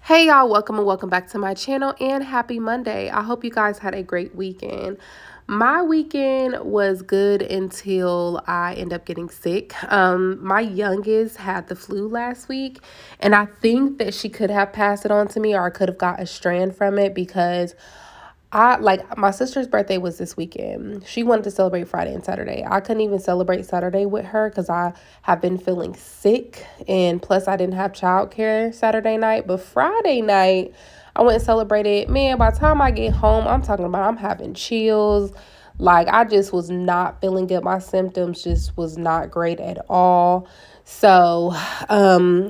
Hey y'all, welcome and welcome back to my channel and happy Monday. I hope you guys had a great weekend. My weekend was good until I end up getting sick. My youngest had the flu last week, and I think that she could have passed it on to me, or I could have got a strand from it because my sister's birthday was this weekend. She wanted to celebrate Friday and Saturday. I couldn't even celebrate Saturday with her because I have been feeling sick, and plus I didn't have childcare Saturday night. But Friday night I went and celebrated. Man, by the time I get home, I'm talking about I'm having chills. Like, I just was not feeling good. My symptoms just was not great at all. So,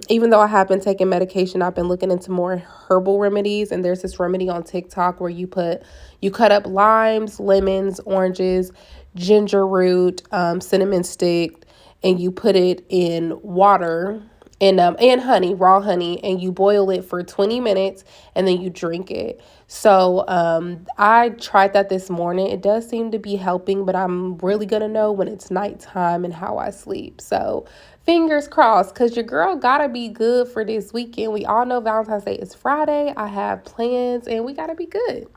even though I have been taking medication, I've been looking into more herbal remedies. And there's this remedy on TikTok where you cut up limes, lemons, oranges, ginger root, cinnamon stick, and you put it in water and honey, raw honey, and you boil it for 20 minutes and then you drink it. So I tried that this morning. It does seem to be helping, but I'm really gonna know when it's nighttime and how I sleep. So fingers crossed, because your girl gotta be good for this weekend. We all know Valentine's Day is Friday. I have plans and we gotta be good.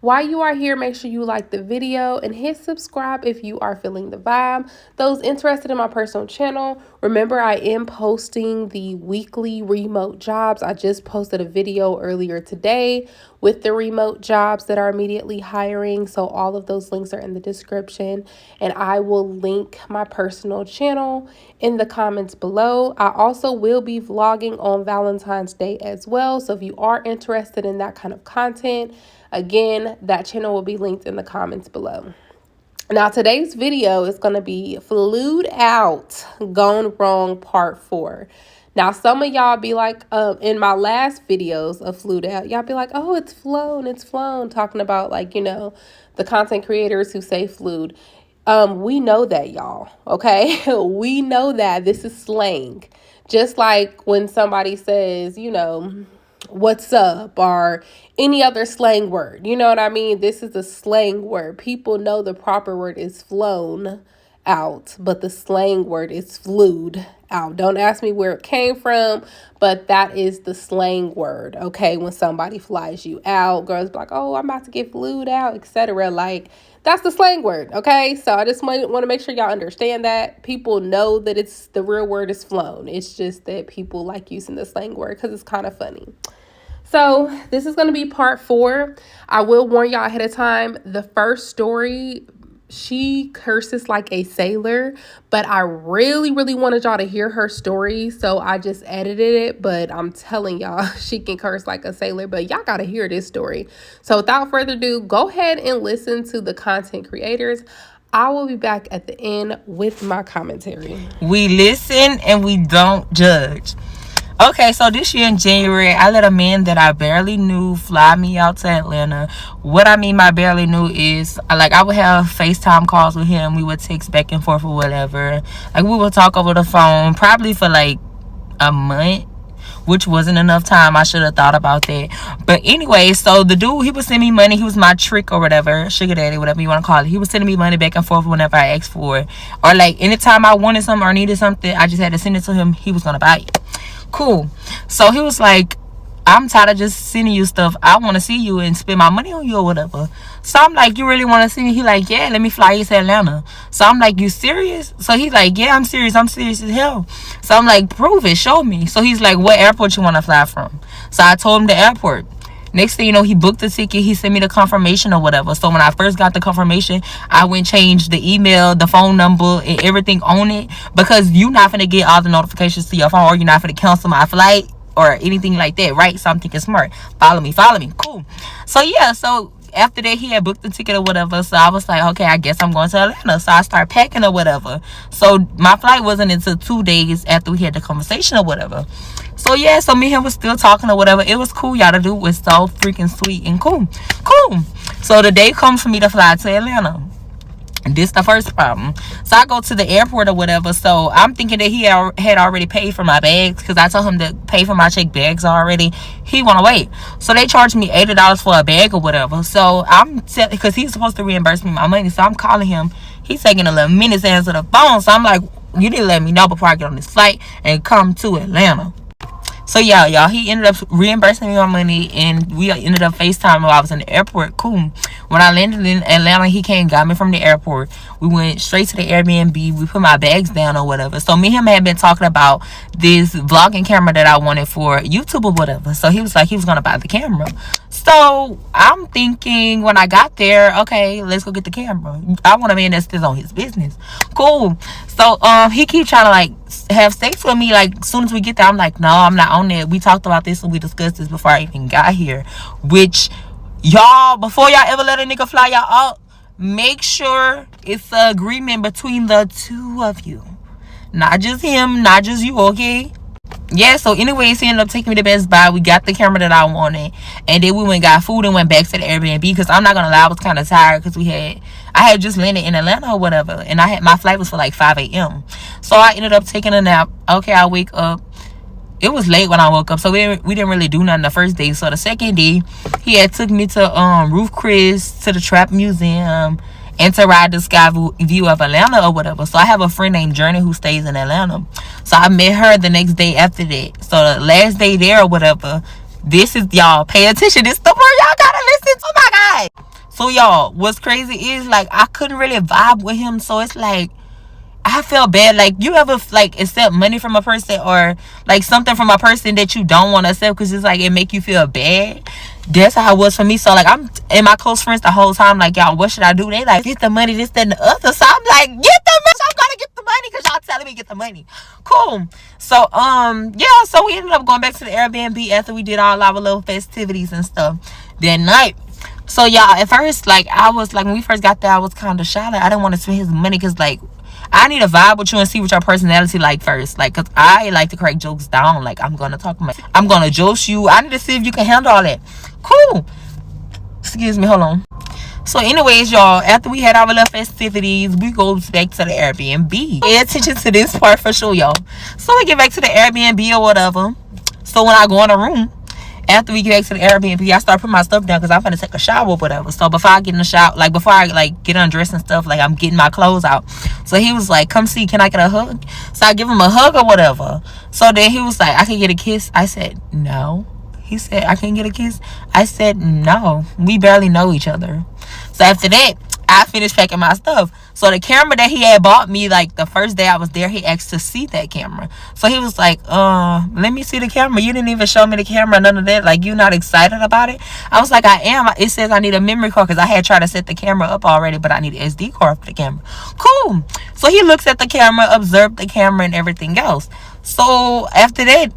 While you are here, make sure you like the video and hit subscribe if you are feeling the vibe. Those interested in my personal channel, remember I am posting the weekly remote jobs. I just posted a video earlier today with the remote jobs that are immediately hiring. So all of those links are in the description, and I will link my personal channel in the comments below. I also will be vlogging on Valentine's Day as well. So if you are interested in that kind of content, again, that channel will be linked in the comments below. Now, today's video is going to be Flued Out, Gone Wrong Part 4. Now, some of y'all be like, in my last videos of Flued Out, y'all be like, oh, it's flown, talking about, like, you know, the content creators who say flued. We know that, y'all, okay? We know that this is slang. Just like when somebody says, you know, what's up, or any other slang word. You know what I mean? This is a slang word. People know the proper word is flown out, but the slang word is flued out. Don't ask me where it came from, but that is the slang word. Okay, when somebody flies you out, girls be like, oh, I'm about to get flued out, etc. Like, that's the slang word. Okay, so I just want to make sure y'all understand that. People know that it's the real word is flown. It's just that people like using the slang word because it's kind of funny. So this is going to be part 4. I will warn y'all ahead of time. The first story, she curses like a sailor, but I really wanted y'all to hear her story, so I just edited it. But I'm telling y'all, she can curse like a sailor, but y'all got to hear this story. So without further ado, go ahead and listen to the content creators. I will be back at the end with my commentary. We listen and we don't judge. Okay, so this year in January, I let a man that I barely knew fly me out to Atlanta. What I mean by barely knew is, like, I would have FaceTime calls with him. We would text back and forth or whatever. Like, we would talk over the phone probably for, like, a month, which wasn't enough time. I should have thought about that. But anyway, so the dude, he would send me money. He was my trick or whatever, sugar daddy, whatever you want to call it. He was sending me money back and forth whenever I asked for it. Or, like, anytime I wanted something or needed something, I just had to send it to him. He was going to buy it. Cool. So he was like, I'm tired of just sending you stuff. I want to see you and spend my money on you or whatever. So I'm like, you really want to see me? He like, yeah, let me fly you to Atlanta. So I'm like, you serious? So he's like, yeah, I'm serious. I'm serious as hell. So I'm like, prove it. Show me. So he's like, what airport you want to fly from? So I told him the airport. Next thing you know, he booked the ticket. He sent me the confirmation or whatever. So when I first got the confirmation, I went changed the email, the phone number, and everything on it, because you're not going to get all the notifications to your phone, or you're not going to cancel my flight or anything like that, right? So I'm thinking smart. Follow me. Cool. So yeah, so after that, he had booked the ticket or whatever. So I was like, okay, I guess I'm going to Atlanta. So I started packing or whatever. So my flight wasn't until 2 days after we had the conversation or whatever. So yeah, so me and him was still talking or whatever. It was cool. Y'all, the dude was so freaking sweet and cool. So the day comes for me to fly to Atlanta. This the first problem. So I go to the airport or whatever. So I'm thinking that he had already paid for my bags, because I told him to pay for my check bags already. He want to wait. So they charged me $80 for a bag or whatever. So I'm, because he's supposed to reimburse me my money. So I'm calling him. He's taking a little minute to answer the phone. So I'm like, you didn't let me know before I get on this flight and come to Atlanta. So yeah, y'all, he ended up reimbursing me my money, and we ended up FaceTime while I was in the airport. Cool. When I landed in Atlanta, he came got me from the airport. We went straight to the Airbnb. We put my bags down or whatever. So me and him had been talking about this vlogging camera that I wanted for YouTube or whatever. So he was like, he was gonna buy the camera. So I'm thinking when I got there, okay, let's go get the camera. I want a man that's still on his business. Cool. So he keep trying to like have sex with me. Like as soon as we get there, I'm like, no, I'm not on it. We talked about this and we discussed this before I even got here. Which y'all, before y'all ever let a nigga fly y'all out, make sure it's an agreement between the two of you, not just him, not just you. Okay. Yeah, so anyways, he ended up taking me to Best Buy. We got the camera that I wanted, and then we went got food and went back to the Airbnb, because I'm not gonna lie, I was kind of tired because I had just landed in Atlanta or whatever, and my flight was for like 5 a.m. So I ended up taking a nap. Okay, I wake up. It was late when I woke up, so we didn't really do nothing the first day. So the second day, he had took me to Roof Chris, to the Trap Museum, and to ride the sky view of Atlanta or whatever. So I have a friend named Journey who stays in Atlanta. So I met her the next day after that. So the last day there or whatever, this is, y'all, pay attention. This is the part y'all gotta listen to, my guy. So y'all, what's crazy is like I couldn't really vibe with him. So it's like I felt bad. Like, you ever like accept money from a person or like something from a person that you don't want to accept because it's like it make you feel bad? That's how it was for me. So like I'm and my close friends the whole time like, y'all, what should I do? They like, get the money, this, that, and the other. So I'm like, get the money. I'm gonna get the money because y'all telling me get the money. Cool. So yeah, so we ended up going back to the Airbnb after we did all our little festivities and stuff that night. So y'all, at first, like I was like, when we first got there, I was kind of shy. Like I didn't want to spend his money because like I need to vibe with you and see what your personality like first. Like, cause I like to crack jokes down. Like I'm gonna joke you. I need to see if you can handle all that. Cool. Excuse me, hold on. So anyways, y'all, after we had our little festivities, we go back to the Airbnb. Pay attention to this part for sure, y'all. So we get back to the Airbnb or whatever. So when I go in the room, after we get back to the Airbnb, I start putting my stuff down because I'm gonna take a shower or whatever. So before I get in the shower, like before I like get undressed and stuff, like I'm getting my clothes out. So he was like, come see, can I get a hug? So I give him a hug or whatever. So then he was like, I can get a kiss. I said, no. He said, I can get a kiss. I said, no. We barely know each other. So after that, I finished packing my stuff. So the camera that he had bought me, like the first day I was there, he asked to see that camera. So he was like, let me see the camera. You didn't even show me the camera, none of that. Like, you not excited about it? I was like, I am. It says I need a memory card because I had tried to set the camera up already, but I need an SD card for the camera. Cool. So he looks at the camera, observed the camera and everything else. So after that,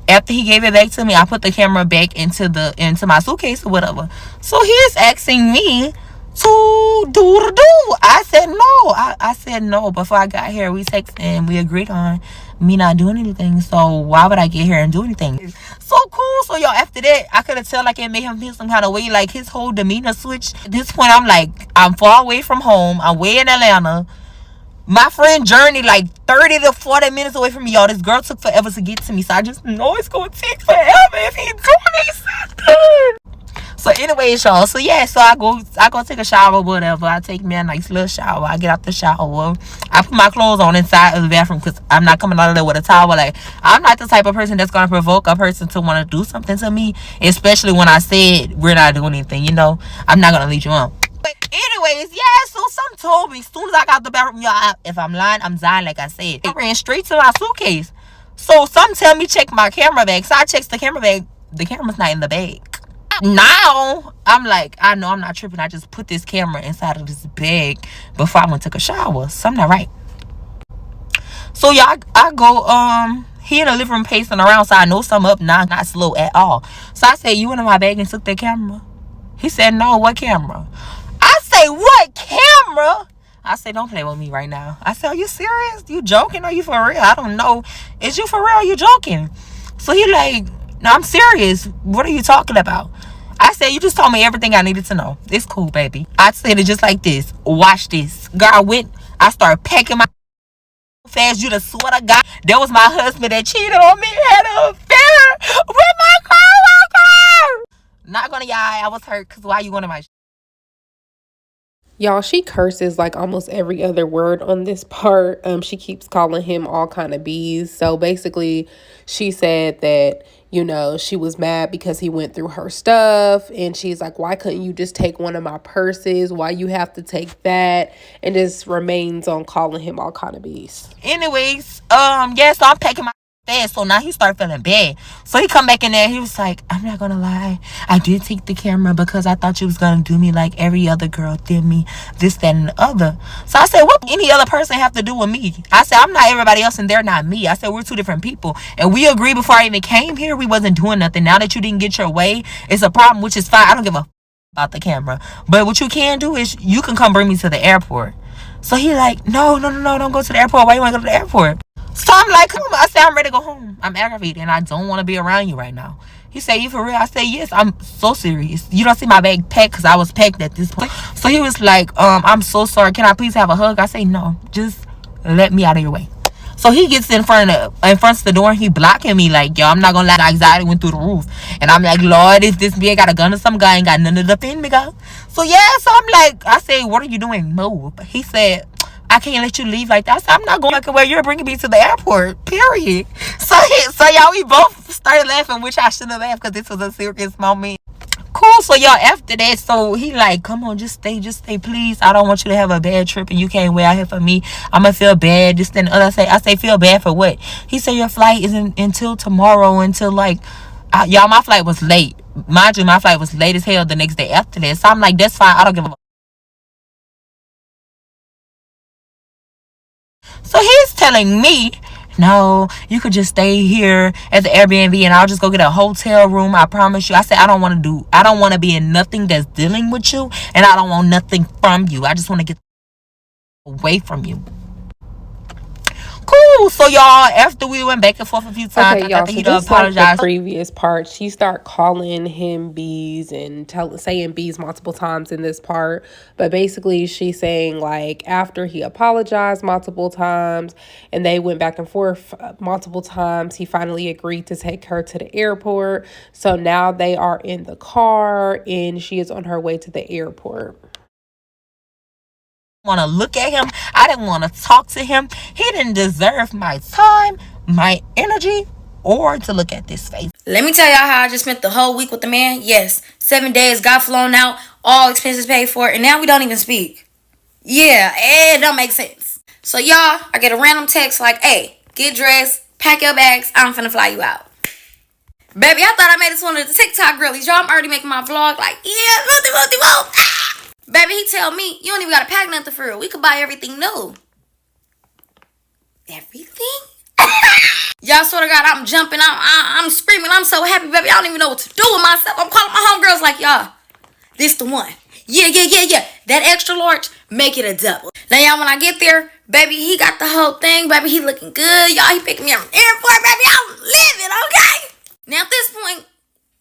after he gave it back to me, I put the camera back into my suitcase or whatever. So he's asking me to do. I said no. I said no. Before I got here, we texted and we agreed on me not doing anything. So why would I get here and do anything? So cool. So y'all, after that, I could have tell like it made him feel some kind of way. Like his whole demeanor switched. At this point, I'm like, I'm far away from home. I'm way in Atlanta. My friend Journey, like 30 to 40 minutes away from me, y'all. This girl took forever to get to me. So I just know it's going to take forever if he doing something. So anyways, y'all. So yeah, so I go take a shower or whatever. I take me a nice little shower. I get out the shower. I put my clothes on inside of the bathroom because I'm not coming out of there with a towel. Like, I'm not the type of person that's going to provoke a person to want to do something to me. Especially when I said we're not doing anything, you know. I'm not going to lead you on. But anyways, yeah, so some told me as soon as I got the bathroom, y'all, if I'm lying, I'm dying, like I said. I ran straight to my suitcase. So some tell me check my camera bag. So I checked the camera bag. The camera's not in the bag. Now, I'm like, I know I'm not tripping. I just put this camera inside of this bag before I went and took a shower. Something not right. So y'all, I go, he in the living room pacing around, so I know something up now, not slow at all. So I said, you went in my bag and took that camera? He said, no, what camera? I say, what camera? I say, don't play with me right now. I said, are you serious? You joking? Are you for real? I don't know. Is you for real? Are you joking? So he like, no, I'm serious. What are you talking about? I said, you just told me everything I needed to know. It's cool, baby. I said it just like this. Watch this. Girl, I started packing my fast. You just swear to God, that was my husband that cheated on me, had an affair with my coworker. Not gonna lie, I was hurt because why you going to my Y'all, she curses like almost every other word on this part. She keeps calling him all kind of bees. So basically, she said that, she was mad because he went through her stuff, and she's like, why couldn't you just take one of my purses? Why you have to take that? And just remains on calling him all kind of bees. Anyways, yeah, so I'm packing my bed. So now he started feeling bad. So he come back in there. He was like, I'm not gonna lie, I did take the camera because I thought you was gonna do me like every other girl did me, this, that, and the other. So I said, what any other person have to do with me? I said, I'm not everybody else and they're not me. I said, we're two different people. And we agreed before I even came here we wasn't doing nothing. Now that you didn't get your way, it's a problem, which is fine. I don't give a about the camera. But what you can do is you can come bring me to the airport. So he like, no, don't go to the airport. Why you want to go to the airport? So I'm like, come on. I said, I'm ready to go home. I'm aggravated and I don't want to be around you right now. He said, you for real? I said, yes, I'm so serious. You don't see my bag packed because I was packed at this point. So he was like, I'm so sorry. Can I please have a hug? I say, no, just let me out of your way. So he gets in front of the door and he blocking me like, yo, I'm not gonna lie, the anxiety went through the roof. And I'm like, Lord, if this man got a gun or some guy ain't got nothing to defend me, girl. So yeah, so I'm like, I say, what are you doing? Move. He said, I can't let you leave like that. I said, I'm not going where you're bringing me to the airport, period. So y'all, we both started laughing, which I shouldn't have laughed because this was a serious moment. Cool. So y'all, after that, so he like, come on, just stay, please. I don't want you to have a bad trip and you can't wait out here for me. I'm gonna feel bad. This and the other. I say, feel bad for what? He said, your flight isn't until tomorrow. Until like, y'all, my flight was late. Mind you, my flight was late as hell the next day after that. So I'm like, that's fine. I don't give a. So he's telling me, no, you could just stay here at the Airbnb and I'll just go get a hotel room. I promise you. I said, I don't want to be in nothing that's dealing with you and I don't want nothing from you. I just want to get away from you. Cool. So y'all, after we went back and forth a few times, Okay, y'all. So just like the previous part, she started calling him bees and saying bees multiple times in this part. But basically, she's saying like after he apologized multiple times and they went back and forth multiple times, he finally agreed to take her to the airport. So now they are in the car and she is on her way to the airport. Want to look at him. I didn't want to talk to him. He didn't deserve my time, my energy, or to look at this face. Let me tell y'all how I just spent the whole week with the man. Yes, 7 days, got flown out, all expenses paid for, and now we don't even speak. Yeah, it don't make sense. So y'all, I get a random text like, hey, get dressed, pack your bags, I'm finna fly you out. Baby, I thought I made this one of the TikTok girlies. Y'all, I'm already making my vlog like, yeah, whoop. Baby, he tell me, you don't even gotta pack nothing for real. We could buy everything new. Everything? Y'all, swear to God, I'm jumping, I'm screaming, I'm so happy, baby. I don't even know what to do with myself. I'm calling my homegirls like, y'all, this the one. Yeah. That extra large, make it a double. Now, y'all, when I get there, baby, he got the whole thing, baby. He looking good. Y'all, he picking me up from the airport, baby. I'm living, okay? Now, at this point,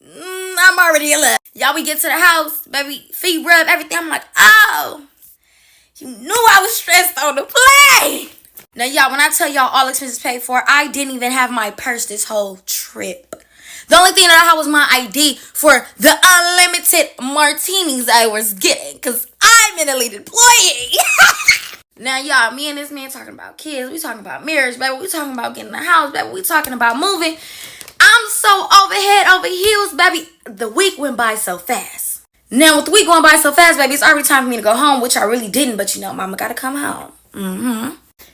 I'm already in love. Y'all, we get to the house, baby, feet rub, everything. I'm like, oh, you knew I was stressed on the plane. Now, y'all, when I tell y'all all expenses paid for, I didn't even have my purse this whole trip. The only thing that I had was my ID for the unlimited martinis I was getting, because I'm an elite employee. Now, y'all, me and this man talking about kids. We talking about marriage, baby. We talking about getting a house, baby. We talking about moving. I'm so overhead, over heels, baby. The week went by so fast. Now, with the week going by so fast, baby, it's already time for me to go home, which I really didn't, but, mama got to come home.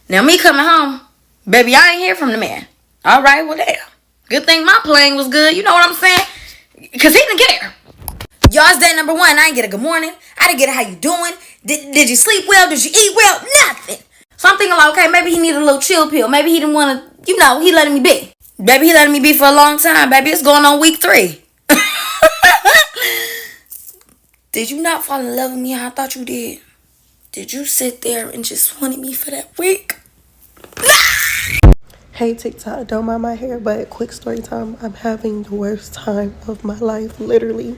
Now, me coming home, baby, I ain't hear from the man. All right, well, damn. Good thing my plane was good. You know what I'm saying? Because he didn't care. Y'all's day number one. I didn't get a good morning. I didn't get a how you doing. Did you sleep well? Did you eat well? Nothing. So I'm thinking like, okay, maybe he needed a little chill pill. Maybe he didn't want to, he letting me be. Baby, he letting me be for a long time. Baby, it's going on week 3. Did you not fall in love with me how I thought you did? Did you sit there and just wanted me for that week? Hey TikTok, don't mind my hair, but quick story time. I'm having the worst time of my life, literally.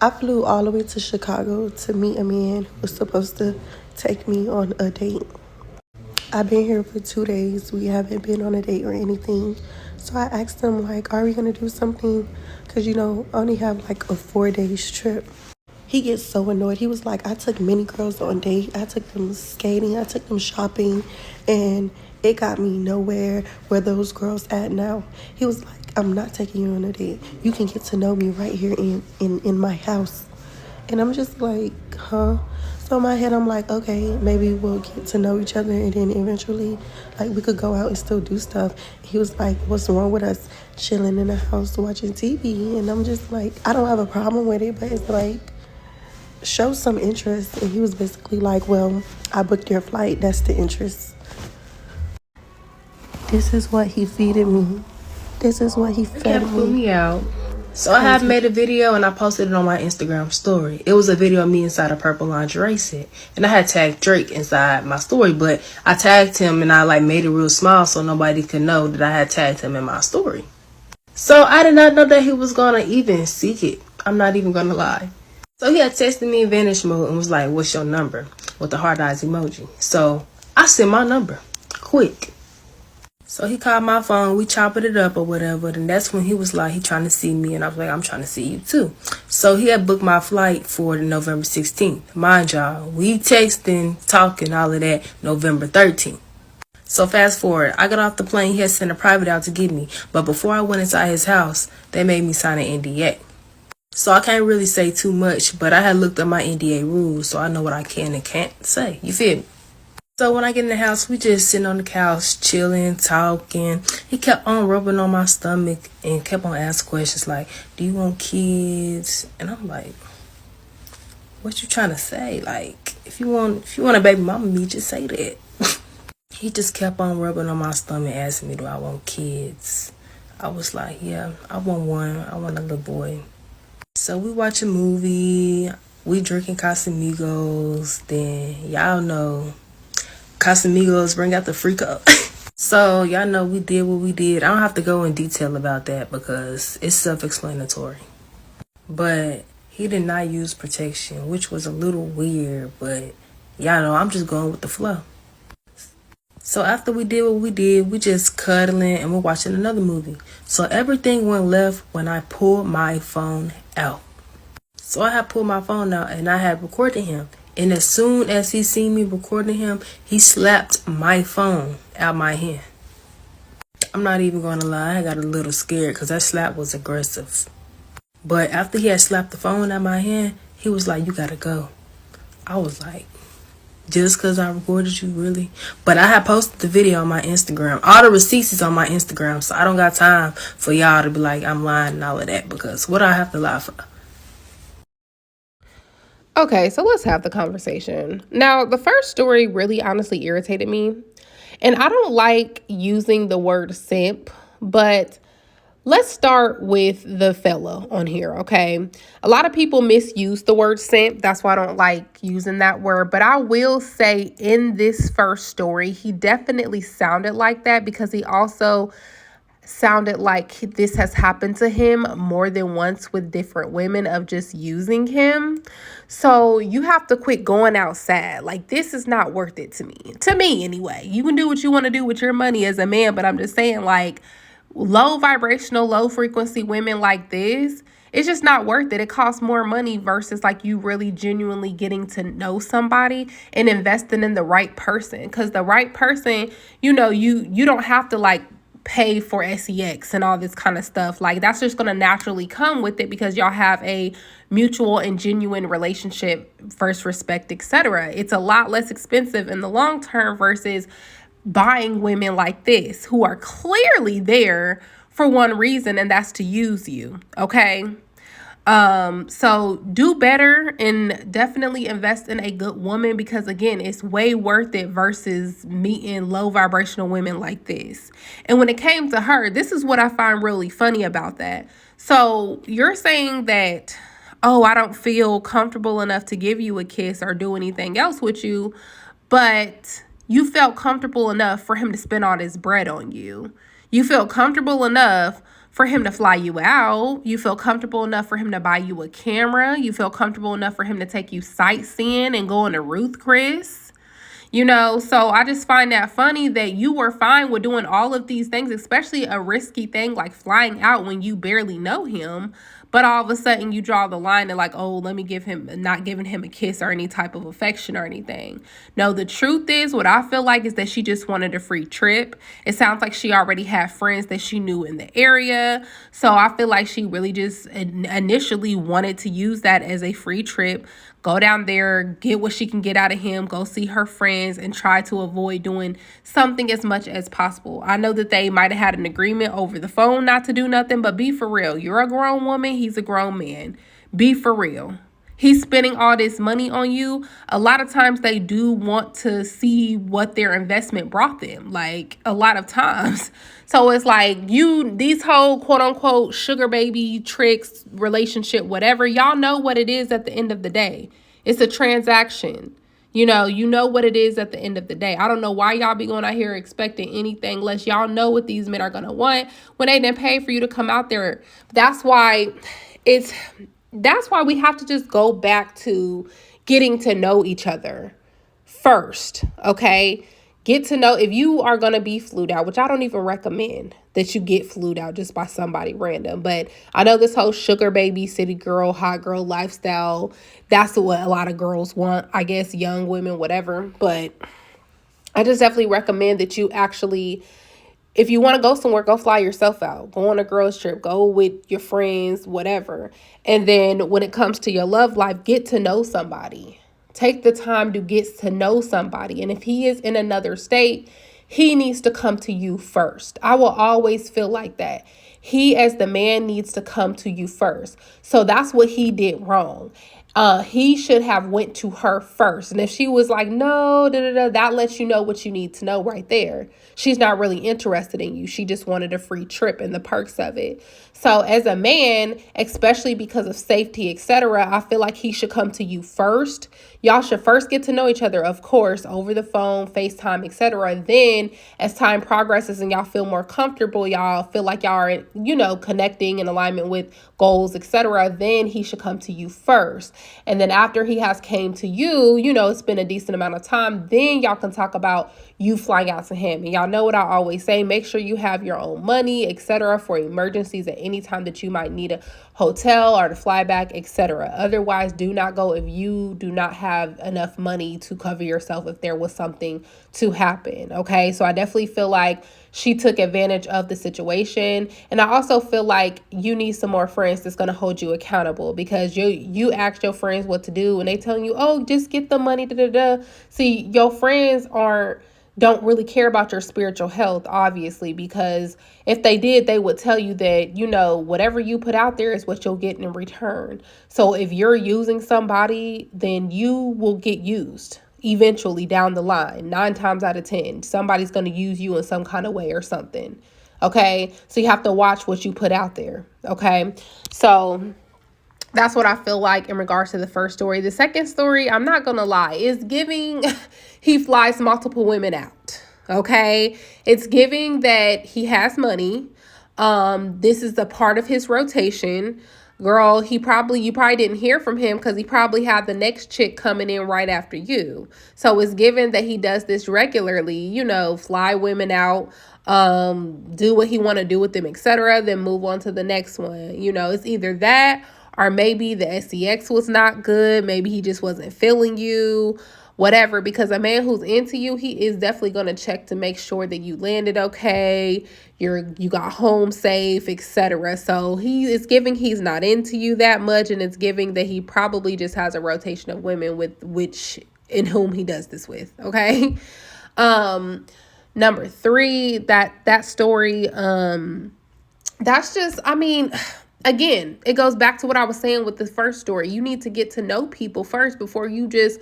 I flew all the way to Chicago to meet a man who was supposed to take me on a date. I've been here for 2 days. We haven't been on a date or anything. So I asked him, like, are we going to do something? Because, I only have like a 4 days trip. He gets so annoyed. He was like, I took many girls on dates. I took them skating. I took them shopping. And it got me nowhere. Where those girls at now? He was like, I'm not taking you on a date. You can get to know me right here in my house. And I'm just like, huh? So in my head, I'm like, okay, maybe we'll get to know each other, and then eventually, like, we could go out and still do stuff. He was like, what's wrong with us chilling in the house watching TV? And I'm just like, I don't have a problem with it, but it's like, show some interest. And he was basically like, well, I booked your flight. That's the interest. This is what he feeded me. This is what he fed me. out. So I have made a video and I posted it on my Instagram story. It was a video of me inside a purple lingerie set. And I had tagged Drake inside my story, but I tagged him and I like made it real small so nobody could know that I had tagged him in my story. So I did not know that he was gonna even seek it. I'm not even gonna lie. So he had texted me in vanish mode and was like, what's your number? With the hard eyes emoji. So I sent my number. Quick. So he called my phone, we chopped it up or whatever, and that's when he was like, he trying to see me, and I was like, I'm trying to see you too. So he had booked my flight for the November 16th. Mind y'all, we texting, talking, all of that, November 13th. So fast forward, I got off the plane, he had sent a private out to get me, but before I went inside his house, they made me sign an NDA. So I can't really say too much, but I had looked at my NDA rules, so I know what I can and can't say. You feel me? So when I get in the house, we just sitting on the couch, chilling, talking. He kept on rubbing on my stomach and kept on asking questions like, do you want kids? And I'm like, what you trying to say? Like, if you want a baby mama, me just say that. He just kept on rubbing on my stomach, asking me, do I want kids? I was like, yeah, I want one. I want a little boy. So we watch a movie. We drinking Casamigos. Then y'all know Casamigos bring out the freak up. So y'all know we did what we did. I don't have to go in detail about that because it's self-explanatory. But he did not use protection, which was a little weird, but y'all know I'm just going with the flow. So after we did what we did, we just cuddling and we're watching another movie. So everything went left when I pulled my phone out. So I had pulled my phone out and I had recorded him. And as soon as he seen me recording him, he slapped my phone out my hand. I'm not even going to lie, I got a little scared because that slap was aggressive. But after he had slapped the phone out my hand, he was like, you got to go. I was like, just because I recorded you, really? But I had posted the video on my Instagram. All the receipts is on my Instagram, so I don't got time for y'all to be like, I'm lying and all of that, because what do I have to lie for? Okay, so let's have the conversation. Now, the first story really honestly irritated me. And I don't like using the word simp, but let's start with the fella on here, okay? A lot of people misuse the word simp. That's why I don't like using that word. But I will say in this first story, he definitely sounded like that because he also sounded like this has happened to him more than once with different women of just using him. So you have to quit going outside. Like, this is not worth it to me. To me, anyway. You can do what you want to do with your money as a man, but I'm just saying, like, low vibrational, low frequency women like this, it's just not worth it. It costs more money versus like you really genuinely getting to know somebody and investing in the right person. Because the right person, you know, you don't have to like pay for sex and all this kind of stuff. Like, that's just going to naturally come with it because y'all have a mutual and genuine relationship, first respect, etc. It's a lot less expensive in the long term versus buying women like this who are clearly there for one reason, and that's to use you. Okay. So do better and definitely invest in a good woman because again, it's way worth it versus meeting low vibrational women like this. And when it came to her, this is what I find really funny about that. So you're saying that, oh, I don't feel comfortable enough to give you a kiss or do anything else with you, but you felt comfortable enough for him to spend all this bread on you. You felt comfortable enough for him to fly you out. You feel comfortable enough for him to buy you a camera. You feel comfortable enough for him to take you sightseeing and go on to Ruth Chris. You know, so I just find that funny that you were fine with doing all of these things, especially a risky thing like flying out when you barely know him. but all of a sudden you draw the line and like, oh, let me give him, not giving him a kiss or any type of affection or anything. No, the truth is, what I feel like is that she just wanted a free trip. It sounds like she already had friends that she knew in the area. So I feel like she really just initially wanted to use that as a free trip. Go down there, get what she can get out of him, go see her friends, and try to avoid doing something as much as possible. I know that they might have had an agreement over the phone not to do nothing, but be for real. You're a grown woman, he's a grown man. Be for real. He's spending all this money on you. A lot of times they do want to see what their investment brought them, like a lot of times. So it's like these whole quote unquote sugar baby tricks, relationship, whatever, y'all know what it is at the end of the day. It's a transaction. You know what it is at the end of the day. I don't know why y'all be going out here expecting anything less. Y'all know what these men are going to want when they didn't pay for you to come out there. That's why we have to just go back to getting to know each other first, okay? Get to know, if you are going to be flued out, which I don't even recommend that you get flued out just by somebody random. But I know this whole sugar baby, city girl, hot girl lifestyle, that's what a lot of girls want, I guess, young women, whatever. But I just definitely recommend that you actually, if you want to go somewhere, go fly yourself out. Go on a girls trip. Go with your friends, whatever. And then when it comes to your love life, get to know somebody. Take the time to get to know somebody. And if he is in another state, he needs to come to you first. I will always feel like that. He, as the man, needs to come to you first. So that's what he did wrong. He should have went to her first. And if she was like, no, that lets you know what you need to know right there. She's not really interested in you. She just wanted a free trip and the perks of it. So as a man, especially because of safety, etc., I feel like he should come to you first. Y'all should first get to know each other, of course, over the phone, FaceTime, etc. Then as time progresses and y'all feel more comfortable, y'all feel like y'all are, connecting in alignment with goals, etc., then he should come to you first. And then after he has came to you, it's been a decent amount of time, then y'all can talk about you flying out to him. And y'all know what I always say, make sure you have your own money, etc., for emergencies at any time that you might need a hotel or to fly back, etc. Otherwise, do not go if you do not have enough money to cover yourself if there was something to happen. Okay, so I definitely feel like she took advantage of the situation. And I also feel like you need some more friends that's going to hold you accountable, because you ask your friends what to do and they telling you, oh, just get the money, See, your friends don't really care about your spiritual health, obviously, because if they did, they would tell you that, whatever you put out there is what you'll get in return. So if you're using somebody, then you will get used eventually down the line. 9 times out of 10, somebody's going to use you in some kind of way or something. Okay. So you have to watch what you put out there. Okay. So that's what I feel like in regards to the first story. The second story, I'm not going to lie, is giving he flies multiple women out. Okay. It's giving that he has money. This is a part of his rotation. Girl, you probably didn't hear from him because he probably had the next chick coming in right after you. So it's given that he does this regularly, fly women out, do what he want to do with them, etc., then move on to the next one. It's either that, or maybe the sex was not good. Maybe he just wasn't feeling you, whatever. Because a man who's into you, he is definitely going to check to make sure that you landed okay, you got home safe, etc. So he is giving he's not into you that much, and it's giving that he probably just has a rotation of women in whom he does this with. Okay. Number 3, that story, that's just, again, it goes back to what I was saying with the first story. You need to get to know people first before you just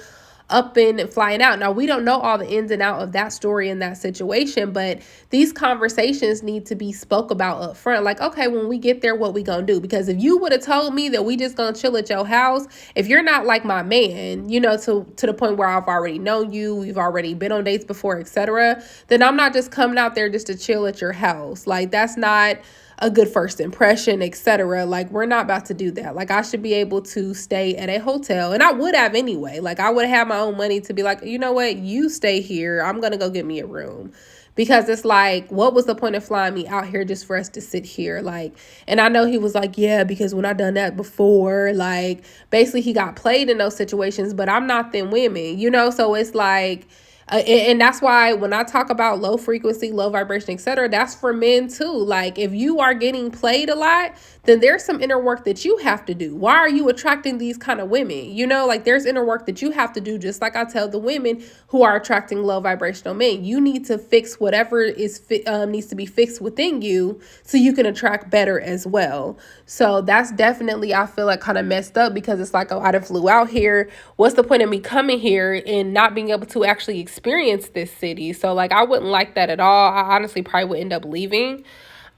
up and flying out. Now, we don't know all the ins and out of that story and that situation, but these conversations need to be spoke about up front. Like, okay, when we get there, what we gonna do? Because if you would have told me that we just gonna chill at your house, if you're not like my man, to the point where I've already known you, we've already been on dates before, etc., then I'm not just coming out there just to chill at your house. Like, that's not a good first impression, etc. Like, we're not about to do that. Like, I should be able to stay at a hotel, and I would have anyway. Like, I would have my own money to be like, you know what, you stay here, I'm gonna go get me a room, Because it's like, what was the point of flying me out here just for us to sit here? Like, and I know he was like, yeah, because when I done that before, like, basically he got played in those situations, but I'm not them women, you know? So it's like, and that's why when I talk about low frequency, low vibration, etc., that's for men too. Like, if you are getting played a lot, then there's some inner work that you have to do. Why are you attracting these kind of women? You know, like there's inner work that you have to do. Just like I tell the women who are attracting low vibrational men, you need to fix whatever is needs to be fixed within you so you can attract better as well. So that's definitely, I feel like, kind of messed up, because it's like, oh, I done flew out here. What's the point of me coming here and not being able to actually experience this city? So like, I wouldn't like that at all. I honestly probably would end up leaving,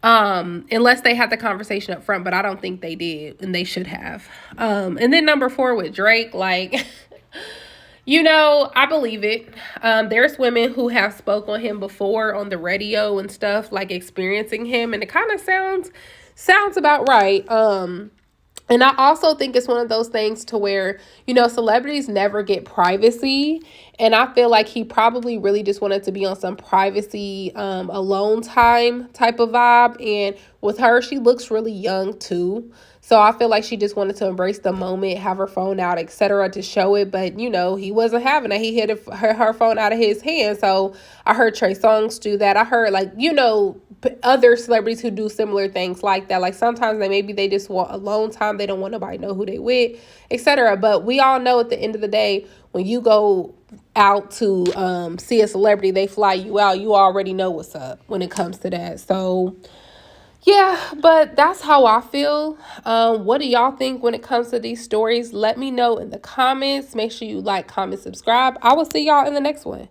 unless they had the conversation up front, but I don't think they did, and they should have. And then number 4 with Drake, like, you know, I believe it. There's women who have spoke on him before on the radio and stuff, like experiencing him, and it kind of sounds about right. And I also think it's one of those things to where, you know, celebrities never get privacy. And I feel like he probably really just wanted to be on some privacy, alone time type of vibe. And with her, she looks really young too. So I feel like she just wanted to embrace the moment, have her phone out, etc., to show it. But, you know, he wasn't having it. He hit her phone out of his hand. So I heard Trey Songz do that. I heard, like, you know, other celebrities who do similar things like that. Like sometimes they just want alone time. They don't want nobody to know who they with, etc. But we all know at the end of the day, when you go out to see a celebrity, they fly you out. You already know what's up when it comes to that. So yeah, but that's how I feel. What do y'all think when it comes to these stories? Let me know in the comments. Make sure you like, comment, subscribe. I will see y'all in the next one.